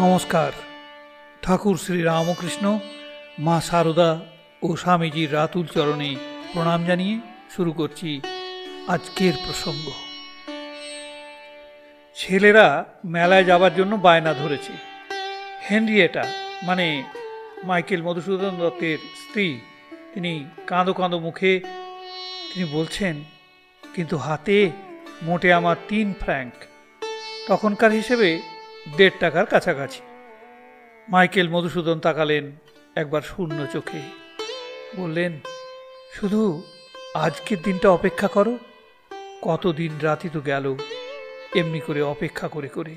নমস্কার। ঠাকুর শ্রী রামকৃষ্ণ, মা সারদা ও স্বামীজির রাতুল চরণে প্রণাম জানিয়ে শুরু করছি আজকের প্রসঙ্গ। ছেলেরা মেলায় যাবার জন্য বায়না ধরেছে। হেনরিয়েটা মানে মাইকেল মধুসূদন দত্তের স্ত্রী, তিনি কাঁদো কাঁদো মুখে তিনি বলছেন, কিন্তু হাতে মোটে আমার 3 ফ্র্যাঙ্ক, তখনকার হিসেবে 1.5 টাকার কাছাকাছি। মাইকেল মধুসূদন তাকালেন একবার শূন্য চোখে, বললেন, শুধু আজকের দিনটা অপেক্ষা করো। কতদিন রাতি তো গেল এমনি করে অপেক্ষা করে করে।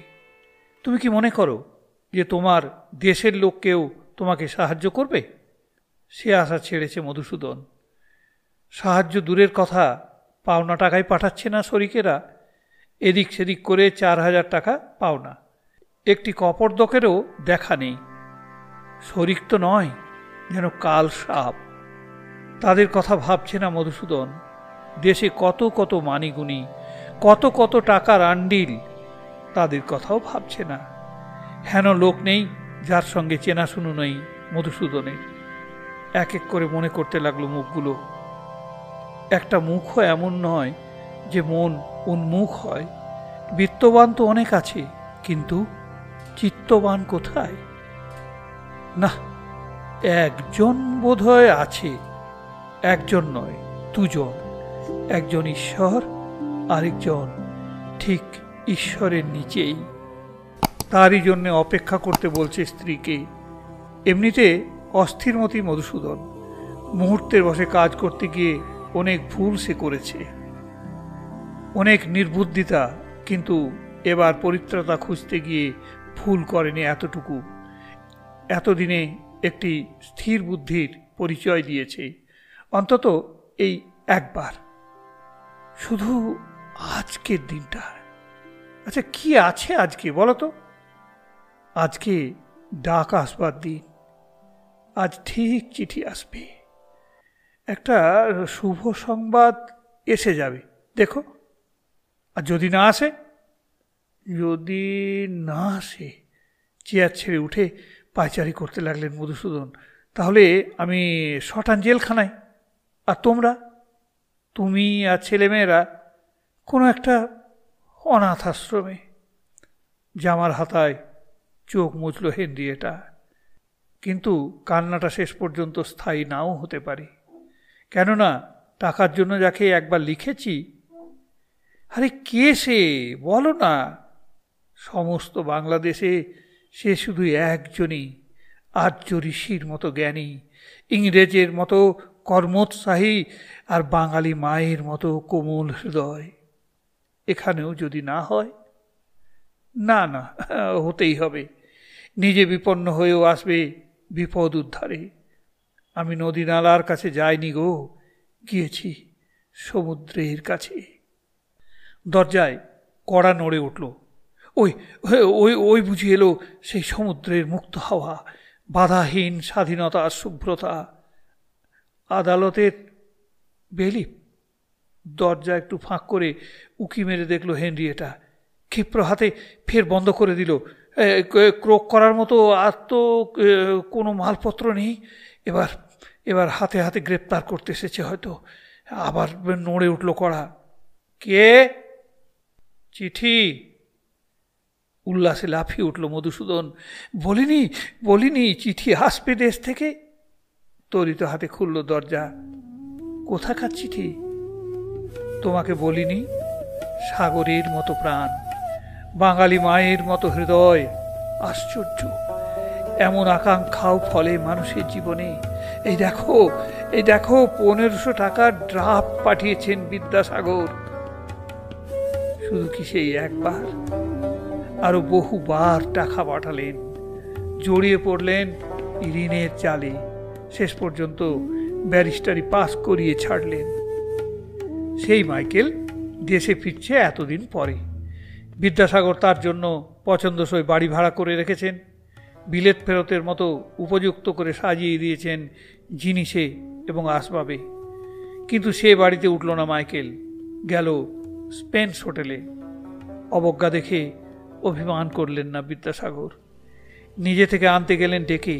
তুমি কি মনে করো যে তোমার দেশের লোক কেউ তোমাকে সাহায্য করবে? সে আশা ছেড়েছে মধুসূদন। সাহায্য দূরের কথা, পাওনা টাকায় পাঠাচ্ছে না শরিকেরা। এদিক সেদিক করে 4,000 টাকা পাওনা, একটি কপর্দকেরও দেখা নেই। শরিক তো নয়, যেন কাল সাপ। তাদের কথা ভাবছে না মধুসূদন। দেশে কত কত মানিগুনি, কত কত টাকার আন্ডিল, তাদের কথাও ভাবছে না। হেন লোক নেই যার সঙ্গে চেনাশুনো নেই মধুসূদনের। এক এক করে মনে করতে লাগলো মুখগুলো। একটা মুখও এমন নয় যে মন উন্মুখ হয়। বিত্তবান তো অনেক আছে, কিন্তু চিত্তবান কোথায়? না, একজন বোধহয় আছে। একজন নয়, 2 জন। একজন ঈশ্বর, আরেকজন ঠিক ঈশ্বরের নিচেই। তারই জন্য অপেক্ষা করতে বলছে স্ত্রীকে। এমনিতে অস্থিরমতি মধুসূদন। মুহূর্তের বসে কাজ করতে গিয়ে অনেক ভুল সে করেছে, অনেক নির্বুদ্ধিতা, কিন্তু এবার পরিত্রাতা খুঁজতে গিয়ে ভুল করেনি এতটুকু। এতদিনে একটি স্থির বুদ্ধির পরিচয় দিয়েছে, অন্তত এই একবার। শুধু আজকের দিনটা। আচ্ছা, কি আছে আজকে বলো তো? আজকে ডাক আসবার দিন। আজ ঠিক চিঠি আসবে, একটা শুভ সংবাদ এসে যাবে, দেখো। আর যদি না আসে, যদি না আসে, চেয়ার ছেড়ে উঠে পায়চারি করতে লাগলেন মধুসূদন, তাহলে আমি শটান জেলখানায়, আর তোমরা, তুমি আর ছেলেমেয়েরা কোনো একটা অনাথ আশ্রমে। জামার হাতায় চোখ মুছল হেনরিয়েটা। কিন্তু কান্নাটা শেষ পর্যন্ত স্থায়ী নাও হতে পারে। কেননা টাকার জন্য যাকে একবার লিখেছি, আরে কে সে বলো না? সমস্ত বাংলাদেশে সে শুধু একজনই, আর্য ঋষির মতো জ্ঞানী, ইংরেজের মতো কর্মোৎসাহী, আর বাঙালি মায়ের মতো কোমল হৃদয়। এখানেও যদি না হয়, না না, হতেই হবে। নিজে বিপন্ন হয়েও আসবে বিপদ উদ্ধারে। আমি নদী নালার কাছে যাইনি গো, গিয়েছি সমুদ্রের কাছে। দরজায় কড়া নড়ে উঠল। ওই ওই ওই বুঝি এলো সেই সমুদ্রের মুক্ত হাওয়া, বাধাহীন স্বাধীনতার শুভ্রতা। আদালতের বেলিপ। দরজা একটু ফাঁক করে উকি মেরে দেখলো হেনরিয়েটা। ক্ষিপ্র হাতে ফের বন্ধ করে দিল। ক্রোক করার মতো আর তো কোনো মালপত্র নেই। এবার এবার হাতে হাতে গ্রেপ্তার করতে এসেছে হয়তো। আবার নড়ে উঠল কড়া। কে? চিঠি। উল্লাসে লাফিয়ে উঠল মধুসূদন। বলিনি বলিনি চিঠি আসবে দেশ থেকে। তরিত হাতে খুলল দরজা। কোথাকার চিঠি? তোমাকে বলিনি? সাগরের মতো প্রাণ, বাঙালি মায়ের মতো হৃদয়। আশ্চর্য, এমন আকাঙ্ক্ষাও ফলে মানুষের জীবনে। এই দেখো, এই দেখো, 1500 টাকার ড্রাফট পাঠিয়েছেন বিদ্যাসাগর। শুধু কি সেই একবার? আরো বহুবার টাকা পাঠালেন, জড়িয়ে পড়লেন ঋণের জালে। শেষ পর্যন্ত ব্যারিস্টারি পাস করিয়ে ছাড়লেন। সেই মাইকেল দেশে ফিরছে এতদিন পরে। বিদ্যাসাগর তার জন্য পছন্দসই বাড়ি ভাড়া করে রেখেছেন। বিলেত ফেরতের মতো উপযুক্ত করে সাজিয়ে দিয়েছেন জিনিসে এবং আসবাবে। কিন্তু সে বাড়িতে উঠল না মাইকেল, গেল স্পেন্স হোটেলে। অবজ্ঞা দেখে অভিমান করলেন না বিদ্যাসাগর। নিজে থেকে আনতে গেলেন ডেকে।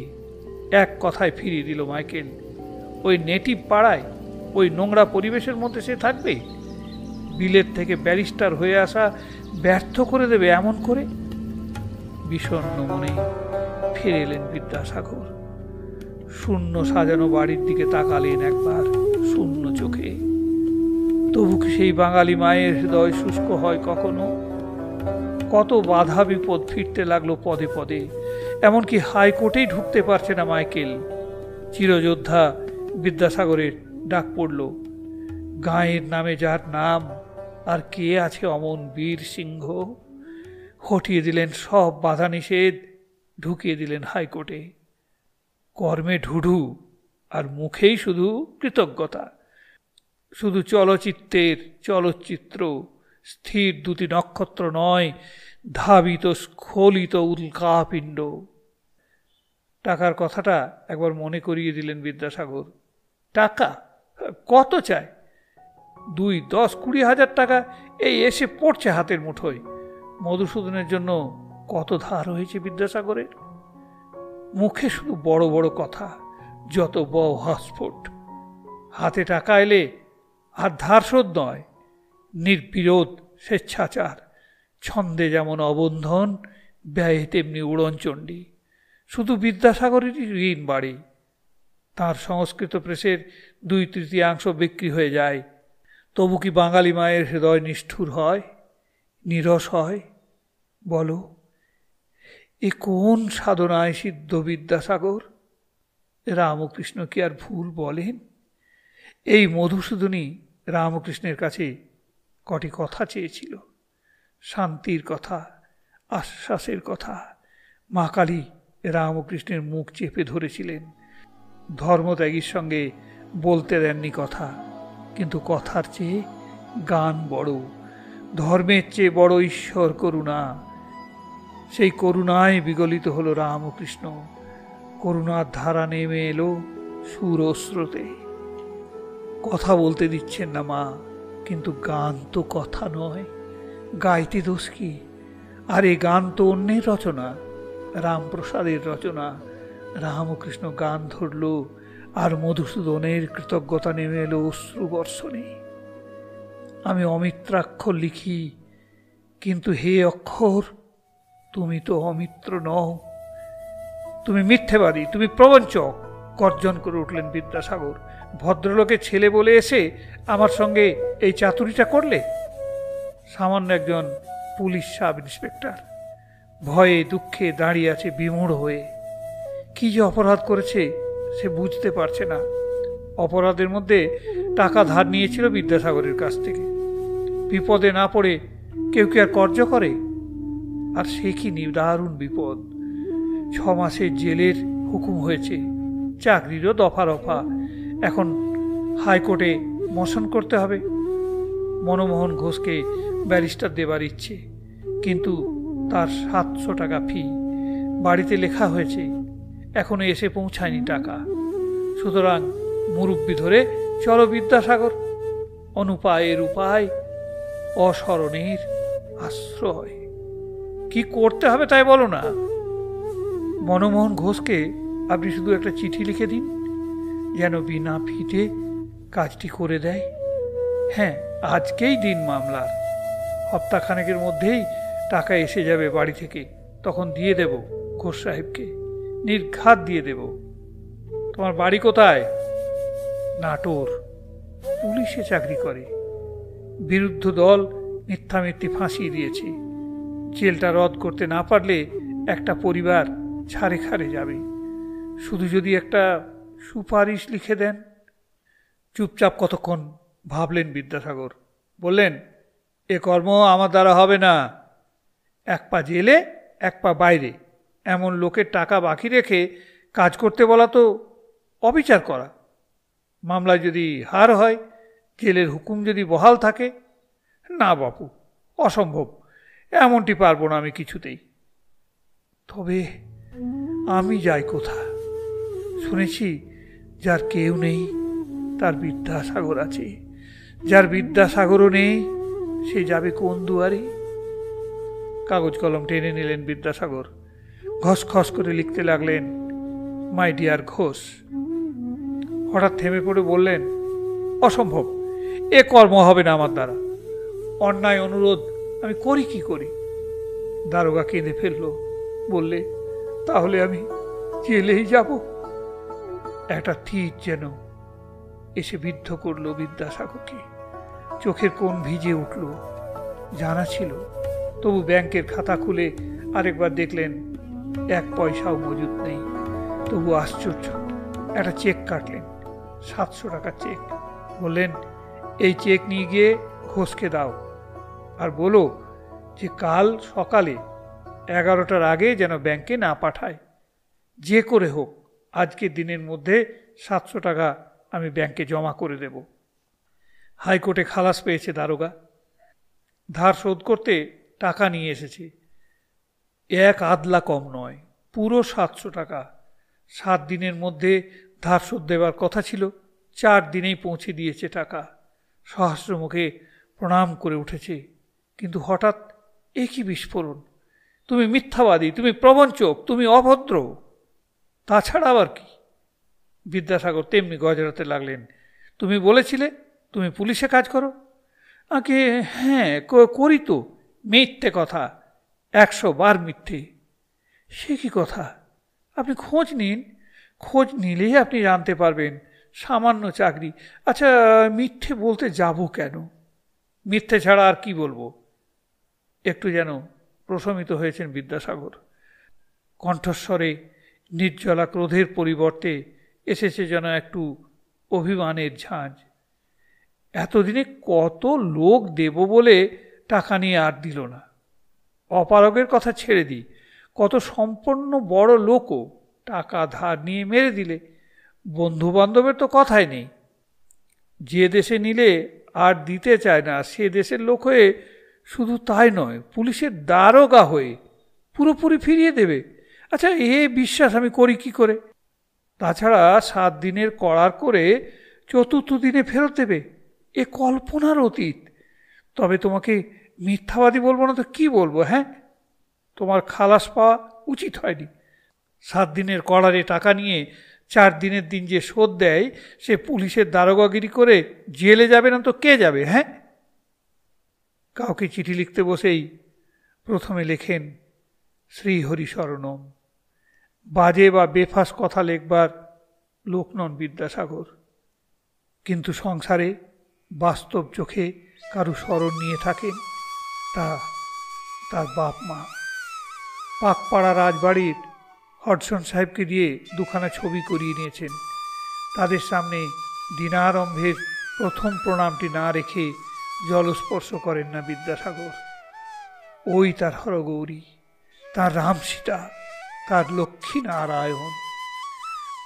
এক কথায় ফিরিয়ে দিল মাইকেল। ওই নেটিভ পাড়ায়, ওই নোংরা পরিবেশের মধ্যে সে থাকবে? বিলেত থেকে ব্যারিস্টার হয়ে আসা ব্যর্থ করে দেবে এমন করে? বিষণ্ণ মনে ফিরে এলেন বিদ্যাসাগর। শূন্য সাজানো বাড়ির দিকে তাকালেন একবার শূন্য চোখে। তবু কি সেই বাঙালি মায়ের হৃদয় শুষ্ক হয় কখনো? কত বাধা বিপদ ফিরতে লাগলো পদে পদে। এমনকি হাইকোর্টেই ঢুকতে পারছে না মাইকেল। চিরযোদ্ধা বিদ্যাসাগরের ডাক পড়ল। গাঁয়ের নামে যার নাম, আর কে আছে অমন বীর সিংহ? হটিয়ে দিলেন সব বাধা নিষেধ, ঢুকিয়ে দিলেন হাইকোর্টে। কর্মে ঢুঢু, আর মুখেই শুধু কৃতজ্ঞতা। শুধু চলচ্চিত্রের চলচ্চিত্র, স্থির দুটি নক্ষত্র নয়, ধাবিত স্খলিত উল্কাপিণ্ড। টাকার কথাটা একবার মনে করিয়ে দিলেন বিদ্যাসাগর। টাকা কত চায়? 2, 10, 20 হাজার টাকা এই এসে পড়ছে হাতের মুঠোয়। মধুসূদনের জন্য কত ধার হয়েছে বিদ্যাসাগরের। মুখে শুধু বড় বড় কথা, যত বউ হসফট। হাতে টাকা এলে আর ধার শোধ নয়, নির্বিরোধ স্বেচ্ছাচার। ছন্দে যেমন অবন্ধন, ব্যয়ে তেমনি উড়নচণ্ডী। শুধু বিদ্যাসাগরেরই ঋণ বাড়ে। তাঁর সংস্কৃত প্রেসের 2/3 বিক্রি হয়ে যায়। তবু কি বাঙালি মায়ের হৃদয় নিষ্ঠুর হয়, নীরস হয়? বলো, এ কোন সাধনায় সিদ্ধ বিদ্যাসাগর? রামকৃষ্ণ কি আর ভুল বলেন? এই মধুসূদনই রামকৃষ্ণের কাছে কটি কথা চেয়েছিল। শান্তির কথা, আশ্বাসের কথা। মা কালী রামকৃষ্ণের মুখ চেপে ধরেছিলেন। ধর্মত্যাগীর সঙ্গে বলতে দেননি কথা, কিন্তু কথার চেয়ে গান বড়, ধর্মের চেয়ে বড় ঈশ্বর করুণা। সেই করুণায় বিগলিত হলো রামকৃষ্ণ। করুণার ধারা নেমে এলো সুর ও স্রোতে। কথা বলতে দিচ্ছেন না মা, কিন্তু গান তো কথা নয়, গাইতে দোষ কি? আর এই গান তো অন্যের রচনা, রামপ্রসাদের রচনা। রামকৃষ্ণ গান ধরল, আর মধুসূদনের কৃতজ্ঞতা নেমে এলো অশ্রু বর্ষণে। আমি অমিত্রাক্ষর লিখি, কিন্তু হে অক্ষর, তুমি তো অমিত্র নও। তুমি মিথ্যেবাদী, তুমি প্রবঞ্চক, গর্জন করে উঠলেন বিদ্যাসাগর। ভদ্রলোকের ছেলে বলে এসে আমার সঙ্গে এই চাতুরিটা করলে? সামান্য একজন পুলিশ সাব ইন্সপেক্টর ভয়ে দুঃখে দাঁড়িয়ে আছে বিমূঢ় হয়ে। কি যে অপরাধ করেছে সে বুঝতে পারছে না। অপরাধের মধ্যে টাকা ধার নিয়েছিল বিদ্যাসাগরের কাছ থেকে। বিপদে না পড়ে কেউ কি আর কর্য করে? আর সে কি নিদারুণ বিপদ। 6 মাসের জেলের হুকুম হয়েছে, চাকরিরও দফা রফা। এখন হাইকোর্টে মোশন করতে হবে। মনমোহন ঘোষকে ব্যারিস্টার দেবার ইচ্ছে, কিন্তু তার 700 টাকা ফি। বাড়িতে লেখা হয়েছে, এখনো এসে পৌঁছায়নি টাকা। সুতরাং মুরব্বি ধরে চলো বিদ্যাসাগর। অনুপায়ের উপায়, অসরণের আশ্রয়। কি করতে হবে তাই বলো না। মনমোহন ঘোষকে আপনি শুধু একটা চিঠি লিখে দিন, যেন বিনা ফিতে কাজটি করে দেয়। হ্যাঁ, আজকেই দিন মামলার। সপ্তাহখানেকের মধ্যেই টাকা এসে যাবে বাড়ি থেকে। তখন দিয়ে দেব ঘোষ সাহেবকে, নির্ঘাত দিয়ে দেব। তোমার বাড়ি কোথায়? নাটোর। পুলিশে চাকরি করে। বিরুদ্ধ দল মিথ্যামিথ্যি ফাঁসিয়ে দিয়েছে। জেলটা রদ করতে না পারলে একটা পরিবার ছাড়ে খারে যাবে। শুধু যদি একটা সুপারিশ লিখে দেন। চুপচাপ কতক্ষণ ভাবলেন বিদ্যাসাগর। বললেন, এ কর্ম আমার দ্বারা হবে না। 1 পা জেলে 1 পা বাইরে এমন লোকের টাকা বাকি রেখে কাজ করতে বলা তো অবিচার করা। মামলায় যদি হার হয়, জেলের হুকুম যদি বহাল থাকে, না বাপু, অসম্ভব। এমনটি পারবো না আমি কিছুতেই। তবে আমি যাই কোথা? শুনেছি যার কেউ নেই তার বিদ্যাসাগর আছে। যার বিদ্যাসাগরও নেই সে যাবে কোন দুয়ারে? কাগজ কলম টেনে নিলেন বিদ্যাসাগর। ঘস ঘস করে লিখতে লাগলেন, মাই ডিয়ার ঘোষ। হঠাৎ থেমে পড়ে বললেন, অসম্ভব, এ কর্ম হবে না আমার দ্বারা। অন্যায় অনুরোধ আমি করি কি করি? দারোগা কেঁদে ফেলল, বললে, তাহলে আমি জেলেই যাব। একটা তীর যেন এসে বিদ্ধ করল বিদ্যাসাগরকে। চোখের কোণ ভিজে উঠল। জানা ছিল, তবু ব্যাংকের খাতা খুলে আরেকবার দেখলেন, 1 পয়সাও মজুদ নেই। তবু আশ্চর্য, একটা চেক কাটলেন, 700 টাকার চেক। বললেন, এই চেক নিয়ে গিয়ে ঘোষকে দাও, আর বলো যে কাল সকালে 11টার আগে যেন ব্যাংকে না পাঠায়। যে করে হোক আজকের দিনের মধ্যে 700 টাকা আমি ব্যাংকে জমা করে দেব। হাইকোর্টে খালাস পেয়েছে দারোগা। ধার শোধ করতে টাকা নিয়ে এসেছে, 1 আদলা কম নয়, পুরো 700 টাকা। 7 দিনের মধ্যে ধার শোধ দেওয়ার কথা ছিল, 4 দিনেই পৌঁছে দিয়েছে টাকা। সহস্র মুখে প্রণাম করে উঠেছে। কিন্তু হঠাৎ একই বিস্ফোরণ, তুমি মিথ্যাবাদী, তুমি প্রবঞ্চক, তুমি অভদ্র। তাছাড়া আবার কি? বিদ্যাসাগর তেমনি গজরাতে লাগলেন, তুমি বলেছিলে তুমি পুলিশে কাজ করো। আগে হ্যাঁ করি তো। মিথ্যে কথা, 100 বার মিথ্যে। সে কি কথা? আপনি খোঁজ নিন, খোঁজ নিলেই আপনি জানতে পারবেন। সামান্য চাকরি। আচ্ছা, মিথ্যে বলতে যাব কেন? মিথ্যে ছাড়া আর কি বলবো? একটু যেন প্রশমিত হয়েছেন বিদ্যাসাগর। কণ্ঠস্বরে নির্জলা ক্রোধের পরিবর্তে এসেছে যেন একটু অভিমানের ঝাঁঝ। এতদিনে কত লোক দেব বলে টাকা নিয়ে আর দিল না। অপারগের কথা ছেড়ে দিই, কত সম্পন্ন বড় লোকও টাকা ধার নিয়ে মেরে দিলে। বন্ধু বান্ধবের তো কথাই নেই। যে দেশে নিলে আর দিতে চায় না, সে দেশের লোক হয়ে, শুধু তাই নয়, পুলিশের দারোগা হয়ে পুরোপুরি ফিরিয়ে দেবে। আচ্ছা, এ বিশ্বাস আমি করি কি করে? তাছাড়া 7 দিনের করার করে 4র্থ দিনে ফেরত দেবে, এ কল্পনার অতীত। তবে তোমাকে মিথ্যাবাদী বলবো না তো কি বলবো? হ্যাঁ, তোমার খালাস পাওয়া উচিত হয়নি। 7 দিনের করারে টাকা নিয়ে 4 দিনের দিন যে শোধ দেয়, সে পুলিশের দারোগাগিরি করে জেলে যাবে না তো কে যাবে? হ্যাঁ, কাউকে চিঠি লিখতে বসেই প্রথমে লেখেন শ্রীহরি শরণম। বাজে বা বেফাস কথা লেখবার লোক নন বিদ্যাসাগর। কিন্তু সংসারে বাস্তব চোখে কারু স্মরণ নিয়ে থাকেন, তার বাপ মা। পাকপাড়া রাজবাড়ির হডসন সাহেবকে দিয়ে 2খানা ছবি করিয়ে নিয়েছেন। তাদের সামনে দিনারম্ভের প্রথম প্রণামটি না রেখে জলস্পর্শ করেন না বিদ্যাসাগর। ওই তার হরগৌরী, তার রামসীতা, তার লক্ষ্মী নারায়ণ।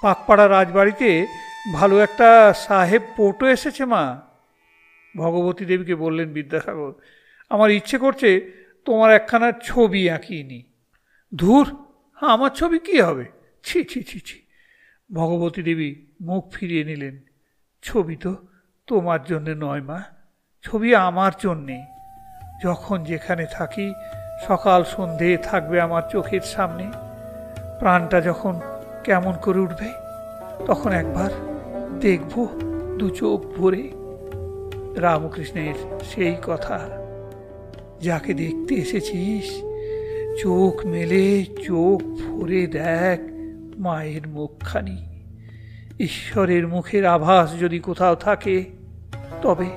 পাকপাড়া রাজবাড়িতে ভালো একটা সাহেব পোর্টও এসেছে মা, ভগবতী দেবীকে বললেন বিদ্যাসাগর। আমার ইচ্ছে করছে তোমার একখানা ছবি আঁকিয়ে নি। ধুর, আমার ছবি কি হবে? ছি ছি ছি ছি। ভগবতী দেবী মুখ ফিরিয়ে নিলেন। ছবি তো তোমার জন্যে নয় মা, ছবি আমার জন্যে। যখন যেখানে থাকি সকাল সন্ধে থাকবে আমার চোখের সামনে। প্রাণটা যখন কেমন করে উঠবে, তখন একবার দেখব 2 চোখ ভরে। রামকৃষ্ণের সেই কথা, যাকে দেখতে এসেছিস চোখ মেলে চোখ ভরে দেখ মায়ের মুখখানি। ঈশ্বরের মুখের আভাস যদি কোথাও থাকে, তবে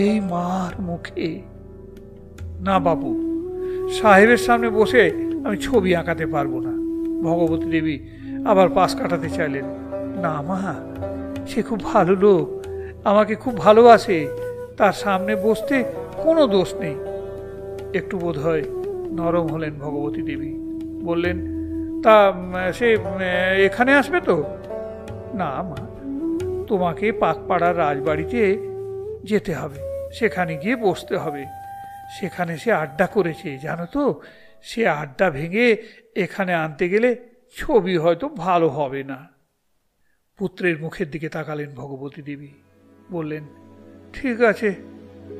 এই মার মুখে। না বাবু, সাহেবের সামনে বসে আমি ছবি আঁকাতে পারবো না। ভগবতী দেবী আবার পাশ কাটাতে চাইলেন। না মা, সে খুব ভালো লোক, আমাকে খুব ভালোবাসে, তার সামনে বসতে কোনো দোষ নেই। একটু বোধ হয় নরম হলেন ভগবতী দেবী। বললেন, তা সে এখানে আসবে তো? না মা, তোমাকে পাকপাড়ার রাজবাড়িতে যেতে হবে, সেখানে গিয়ে বসতে হবে। সেখানে সে আড্ডা করেছে জানো তো, সে আড্ডা ভেঙে এখানে আনতে গেলে ছবি হয়তো ভালো হবে না। পুত্রের মুখের দিকে তাকালেন ভগবতী দেবী, বললেন, ঠিক আছে,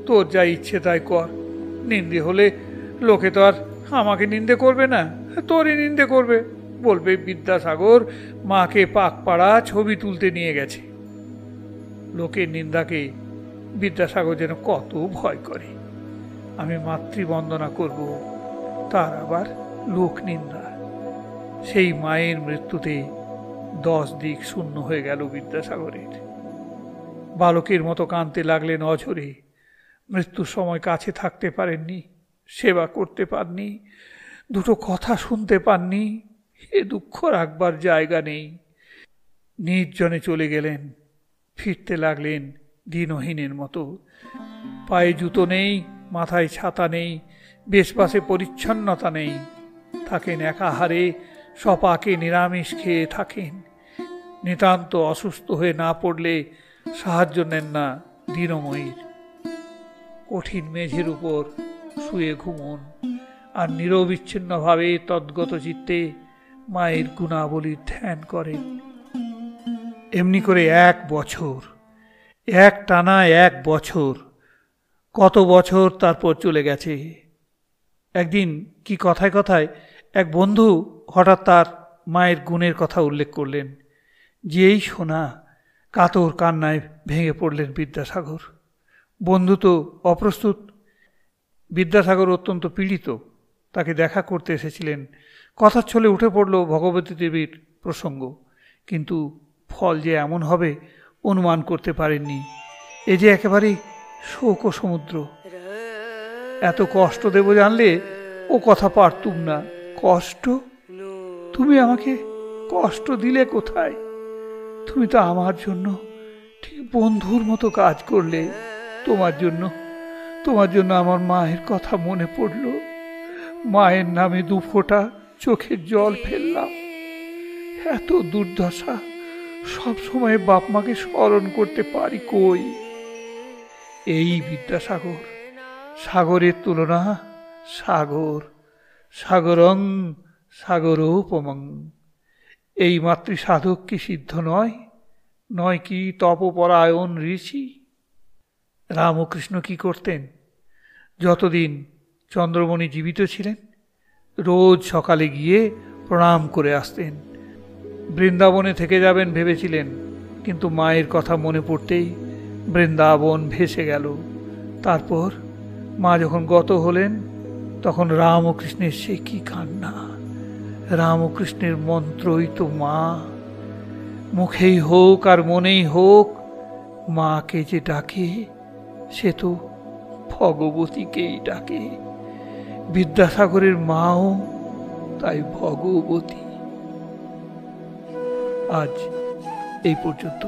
তোর যা ইচ্ছে তাই কর। নিন্দে হলে লোকে তো আর আমাকে নিন্দে করবে না। তোরই নিন্দে করবে, বলবে বিদ্যাসাগর মাকে পাকপাড়া ছবি তুলতে নিয়ে গেছে। লোকের নিন্দাকে বিদ্যাসাগর যেন কত ভয় করে। আমি মাতৃবন্দনা করব, তার আবার লোক নিন্দা। সেই মায়ের মৃত্যুতে 10 দিক শূন্য হয়ে গেল বিদ্যাসাগরের। বালকের মতো কাঁদতে লাগলেন অঝরে। মৃত্যুর সময় কাছে থাকতে পারেননি, সেবা করতে পাননি, দুটো কথা শুনতে পাননি। এ দুঃখ রাখবার জায়গা নেই। নির্জনে চলে গেলেন। ফিরতে লাগলেন দিনহীনের মতো। পায়ে জুতো নেই, মাথায় ছাতা নেই, বেশপাশে পরিচ্ছন্নতা নেই। থাকেন একাহারে, সপাকে নিরামিষ খেয়ে থাকেন। নিতান্ত অসুস্থ হয়ে না পড়লে সাহায্য নেন না দীনময়ীর। কঠিন মেঝের উপর শুয়ে ঘুমন, আর নিরবিচ্ছিন্নভাবে তদ্গত চিত্তে মায়ের গুণাবলীর ধ্যান করেন। এমনি করে 1 বছর, এক টানা 1 বছর, কত বছর তারপর চলে গেছে। একদিন কি কথায় কথায় এক বন্ধু হঠাৎ তার মায়ের গুণের কথা উল্লেখ করলেন। যেই শোনা, কাতর কান্নায় ভেঙে পড়লেন বিদ্যাসাগর। বন্ধু তো অপ্রস্তুত। বিদ্যাসাগর অত্যন্ত পীড়িত। তাকে দেখা করতে এসেছিলেন। কথার ছলে উঠে পড়ল ভগবতী দেবীর প্রসঙ্গ, কিন্তু ফল যে এমন হবে অনুমান করতে পারেননি। এ যে একেবারেই শোক সমুদ্র। এত কষ্ট দেব জানলে ও কথা পারতুম না। কষ্ট? তুমি আমাকে কষ্ট দিলে কোথায়? তুমি তো আমার জন্য ঠিক বন্ধুর মতো কাজ করলে। তোমার জন্য আমার মায়ের কথা মনে পড়ল। মায়ের নামে 2 ফোঁটা চোখের জল ফেললাম। এত দুর্দশা, সব সময় বাপ মাকে স্মরণ করতে পারি কই? এই বিদ্যাসাগর, সাগরের তুলনা সাগর, সাগরং সাগরোপমং। এই মাতৃসাধক কি সিদ্ধ নয়? নয় কি তপপরায়ণ ঋষি? রামকৃষ্ণ কি করতেন? যতদিন চন্দ্রমণি জীবিত ছিলেন রোজ সকালে গিয়ে প্রণাম করে আসতেন। বৃন্দাবনে থেকে যাবেন ভেবেছিলেন, কিন্তু মায়ের কথা মনে পড়তেই বৃন্দাবন ভেসে গেল। তারপর মা যখন গত হলেন তখন রামকৃষ্ণের সে কি কান্না। রামকৃষ্ণের মন্ত্রই তো মা। মুখেই হোক আর মনেই হোক, মাকে যে ডাকে সে তো ভগবতীকেই ডাকে। বিদ্যাসাগরের মাও তাই ভগবতী। আজ এই পর্যন্ত।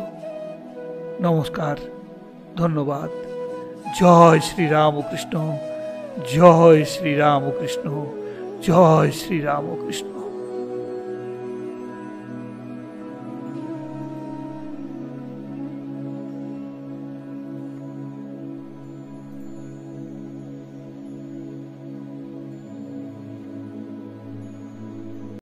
নমস্কার, ধন্যবাদ। জয় শ্রী রামকৃষ্ণ, জয় শ্রী রামকৃষ্ণ, জয় শ্রী রামকৃষ্ণ।